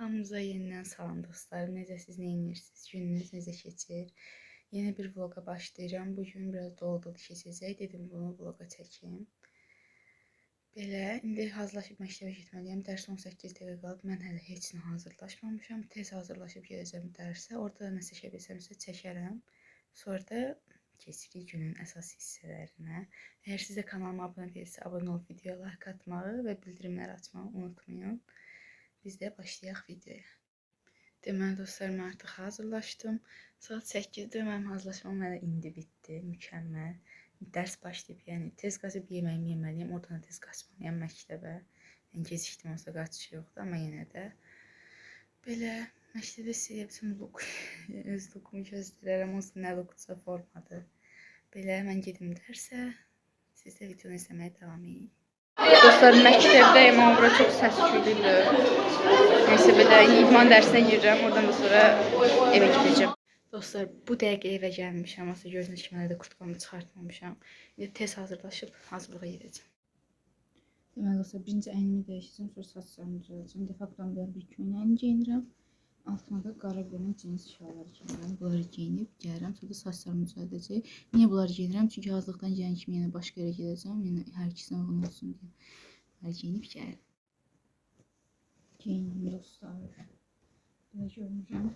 Hamınıza yenidən salam dostlar. Necəsiz, nə edirsiniz? Gününüz necə keçir? Yeni bir vloqa başlayıram. Bu gün biraz dolu keçəcək. Dedim bunu vloqa çəkim. Belə indi hazırlaşıb məktəbə getməliyəm. Dərs 18 dəqiqə qalıb. Mən hələ heç nə hazırlaşmamışam. Tez hazırlaşıb gedəcəm dərsə. Orada da nə çəkə bilsəmsə çəkərəm. Sonra da keçirik günün əsas hissələrinə. Əgər siz də kanalıma abunə deyilsə, abunə olub videoya like atmağı və bildirimləri açmağı unutmayın. Biz də başlayaq videoya. Deməli dostlar, mən artıq hazırlaşdım. Saat 8-dir, mənim hazırlaşmam hələ indi bitdi. Mükəmməl. Dərs başlayıb, yəni tez qaçıb yeməyimi yeməliyəm. Oradan tez qaçmalıyam məktəbə. Yəni gecikdim olsa qaçışı yoxdur, amma yenə də. Belə məktəbdə sizə bütün look, öz lookumu göstərərəm. Olsun nə looksa formadır. Belə mən gedim dərsə. Siz də videonu izləməyə davam edin. Dostlar, məktəbdəyim, amma bura çox səs-küylüdür. Neysə, belə idman dərsinə girirəm, oradan da sonra evə gedəcəm. Dostlar, bu dəqiqə evə gəlmişəm, aslında gördüyünüz kimi hələ də kurtkamı çıxartmamışam. İndi tez hazırlaşıb hazırlığa gedəcəm. Deməli dostlar, birinci əynimi dəyişəcəm, sonra saçlarımı düzələcəm. Defaktodan bir köynəyini geyinirəm. Altına da qara görünən cins şalvar geyinirəm. Bunları geyinib gəlirəm, sonra da saçlarımı düzəldəcək. Niyə bunları geyinirəm? Çünki hazırlıqdan gələn kimi yenə başqa yerə gedəcəm. Yəni hər ikisinə uyğun olsun deyə. Bunları geyinib gəlirəm. Geyindim dostlar. Belə görünürəm.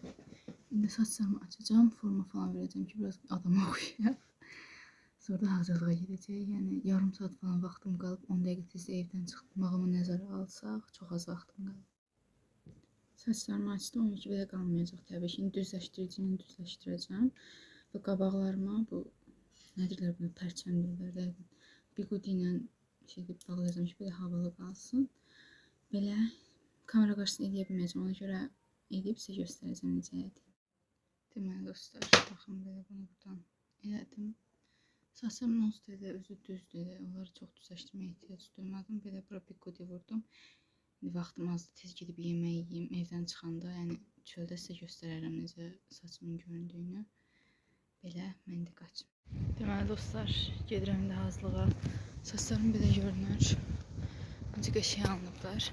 İndi saçlarımı açacağım, forma falan verəcəm ki, biraz adama oxuyaq. Sonra da hazırlığa gedəcək. Yəni yarım saat falan vaxtım qalıb, 10 dəqiqə tez evdən çıxmağımı nəzərə alsaq, çox az vaxtım qalıb. Saçlarımı açdım, 12 belə qalmayacaq təbii ki. Düzləşdiricini düzləşdirəcəm. Və qabaqlarıma bu, nədirlər bunu, pərçəmdirlər. Bigudi ilə bağlayacağım ki, belə havalı qalsın. Belə kamera qarşısında edə bilməyəcəm. Ona görə edib sizə göstərəcəm necə edim. Deməli dostlar, baxın belə bunu buradan elədim. Saçlarım nonsda özü düzdür. Onları çox düzləşdirməyə ehtiyac duymadım. Belə bura bigudi vurdum. Vaxtım azdır, tez gedib yemək yeyim, evdən çıxanda, yəni çöldə sizə göstərərəm necə saçımın göründüyünü. Belə, mən də qaçım. Deməli dostlar, gedirəm indi hazırlığa. Saçlarım belə görünür. Necə qəşəng alınıblar.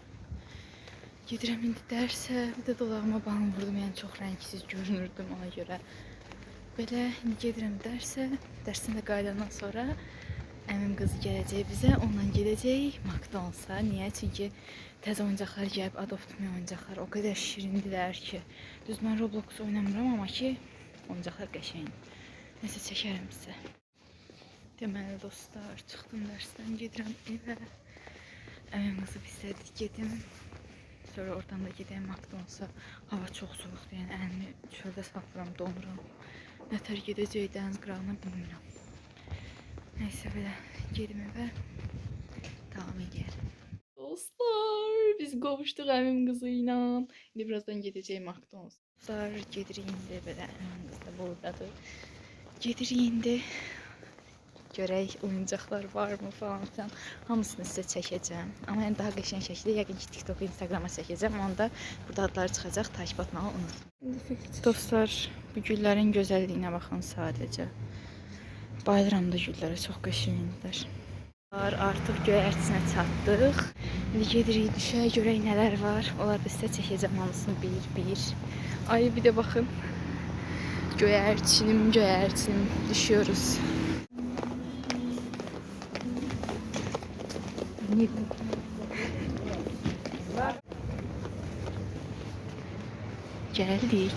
Gedirəm indi dərsə, bir də dolağıma balım vurdum, yəni çox rəngsiz görünürdüm ona görə. Belə, indi gedirəm dərsə, dərsdən də qayıdandan sonra əmim qızı gələcək bizə, onunla gedəcək McDonald's-a. Niyə? Çünki təzə oyuncaqlar gəlib, Adopt Me oyuncaqlar o qədər şirindilər ki. Düz mən Roblox oynamıram, amma ki oyuncaqlar qəşəng. Nəsə çəkərəm sizə. Deməli dostlar, çıxdım dərsdən, gedirəm evə. Əmim qızı bizlədir, gedim. Sonra oradan da gedəyim McDonald's-a. Hava çox soğuqdur, yəni əlimi çöldə saxlıram, donuram. Nətər gedəcək dəniz qırağına bilmirəm. Neyse belə gedim evə, davam edəyəm. Dostlar, biz qovuşduq əmim qızı ilə. İndi birazdan gedəcəyim McDonald's. Dostlar, gedirik indi belə, əmim qızı da buradadır. Gedirik indi, görək oyuncaqlar varmı falan filan. Hamısını sizə çəkəcəm. Amma yəni daha qəşəng şəkildə yəqin ki TikTok-u, Instagrama çəkəcəm. Onda burada adları çıxacaq, takip atmağı unutmayın. Dostlar, bu güllərin gözəlliyinə baxın sadəcə. Bayılıram da güllərə, çox qəşəngdir. Artıq göyərçisinə çatdıq. İndi gedirik düşə, görək nələr var. Onlar da sizə çəkəcəm hamısını bir. Ay bir də baxın. Göyərçinim düşüyoruz. Geldik.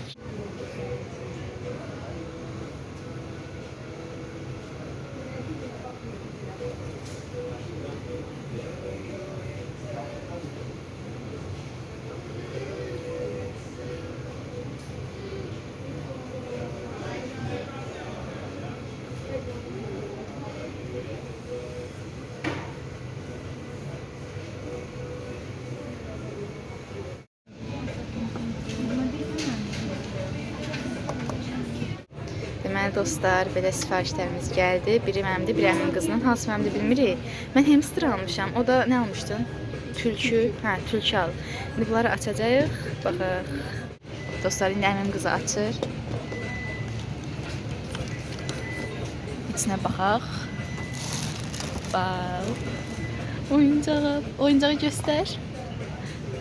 Deməli dostlar, belə sifarişlərimiz gəldi. Biri mənimdir, biri əmin qızının. Hansı mənimdir bilmirik. Mən hamster almışam. O da nə almışdın? Tülkü. Hə, tülkü al. İndi bunları açacağıq. Baxaq. Dostlar, indi əmin qızı açır. İçinə baxaq. Bax. Oyuncağı göstər.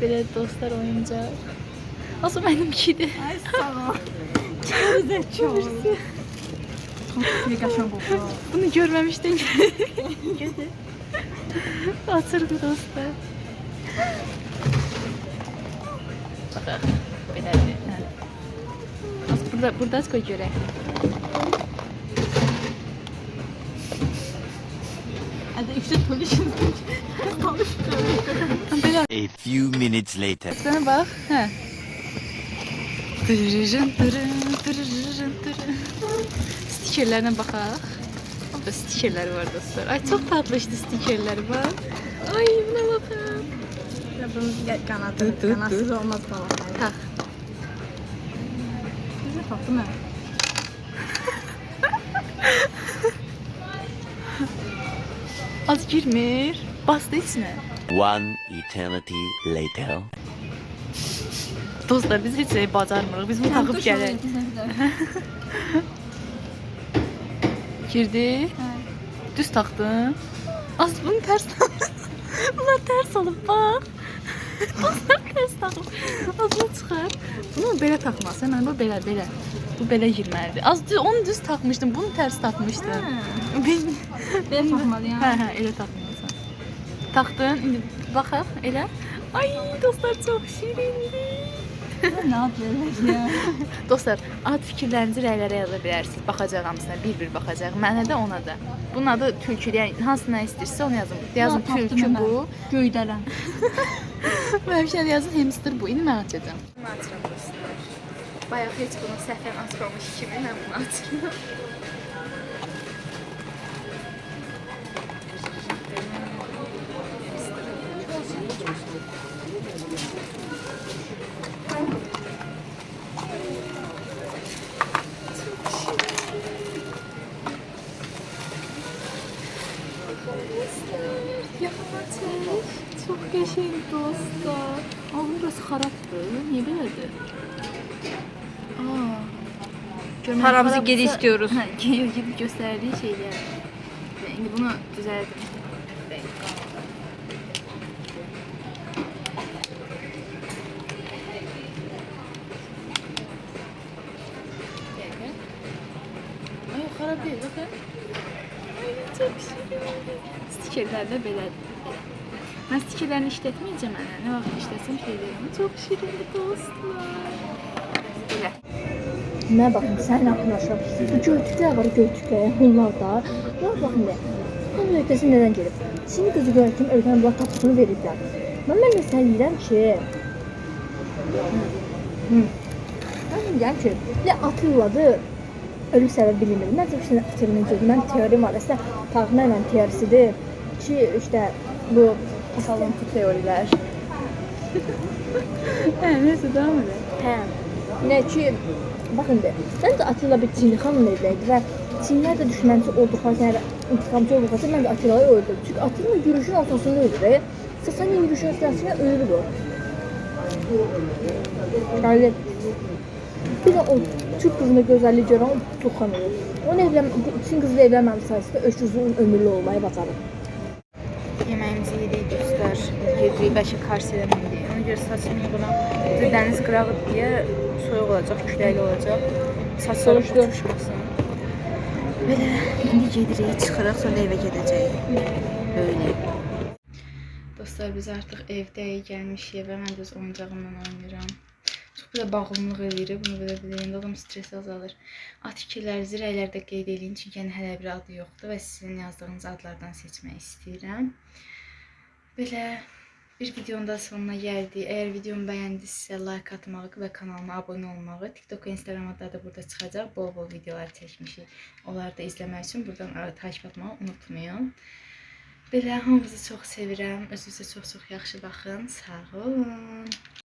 Belə dostlar oyuncaq. Aslında benimkidir. Ay sağ ol. Gözə çox. Çok qəşəng qoxur. Bunu görmemiştin. Gördü. Açırdı dostlar. Bakaq. Belədir. Hə. Burada koy görək. Hadi işte polişin. Belə. A few minutes later. Sana bak. Hə. Dırırın dırın dırırın dırın. Stikerlerine bakaq. Orada stikerler var dostlar. Ay çok tatlı işte stikerler var. Ay buna bakın. Bunun kanadı. Kanatsız olmaz falan. Tak. Güzel tatlı mı? Az girmir. Bastı içine. One eternity later. Dostlar biz hiç şey bacarmırıq. Biz bunu takıp gələk. Girdi. Düz taktın. Az bunu ters taktın. Bunlar ters olup bak. Dostlar ters takıb. Az bunu çıxar. Bunu belə takmasan. Mən bu belə. Bu belə girməlidir. Az düz, onu düz takmışdım. Bunu ters takmışdım. Ben takmalıyım. Hə, elə takmalısan. Taktın. İndi baxaq elə. Ay dostlar çox şirindir. Ne yapıyorlar ya? Dostlar, ad fikirlərinizi rəylərə yaza bilərsiniz. Baxacaq hamısına, bir-bir baxacaq. Mənə də, ona da. Bunun adı tülkü. Yəni hansına istəyirsə onu yazın. Yazın tülkü bu. Göydələn. Mən bir şey yazın hamster bu. İndi mən açacağam. Bunu açıram dostlar. Bayaq heç bunu səhvən açmamış kimi mən bunu açıram. Çok qəşəng dostlar. Ama burası xarabdır. Niye belədir? Paramızı geri istiyoruz. Gibi gösterdiği şeyler. Şimdi bunu düzeldim. Ay xarab değil bakın. Ay çok şirin. Stikerler de belədir. Ben stikerlerini işletmeyeceğim anne. Ne vakit işletsem şey derim. Çok şirin dostlar. Belə. Mənə baxın, sənin axınlaşam. Bu göytüklər var, göytüklər, hunlarda. Bunlar baxın nə? Bunun öhdəsi nədən gelib? Seni qızı görən kimi ölkən bunlar tapısını veriblər. Mən də sən deyirəm ki... Mən deyirəm ki, ya atırladı, ölü səbəb bilinmir. Məncə bir atırını gördüm. Mən teorim var. Əslində, Tağmayla teorisidir ki, işte bu Salontu teoriler. Neyse devam edelim. hə, nə ki, baxın de, məncə Atilla bir Çinli xanım evləydi və Çinlər də düşmənçi olduqları, yəni intiqamçı olduqları məncə Atilla'yı öldürdü. Çünki Attila yürüyüşün ortasında ölür. Sasaniya yürüyüşün ortasında ölür o. Yani bir də o Türk qızında gözəllik görən o Tuğxan olur. Onun Çin qızla evlənməmiş sayəsində öküzün ömürlü olmayı bacarır. Yemeğimizi yedik dostlar. Yedirik, bəlkə kars eləməydik. Ona görə saçımı yığıram. Dəniz qırağı deyə soyuq olacaq, küləkli olacaq. Saçlarım uçuşmasın. Belə indi gedirik, çıxırıq, sonra evə gedəcəyik. Böyle. Dostlar biz artıq evdəyik, gəlmişik və mən də öz oyuncağımla oynayıram. Çox belə bağımlılıq edir, bunu belə biləyəndə adam stres azalır. Ad fikirlərinizi rəylərdə qeyd edin, çünki yəni hələ bir adı yoxdur və sizin yazdığınız adlardan seçmək istəyirəm. Belə bir videonun da sonuna gəldik. Əgər videomu bəyəndinizsə like atmağı və kanalıma abunə olmağı, TikTok və Instagram adları da burada çıxacaq. Bol-bol videolar çəkmişik. Onları da izləmək üçün buradan takip etməyi unutmayın. Belə hamınızı çox sevirəm. Özünüzə çox-çox yaxşı baxın. Sağ olun.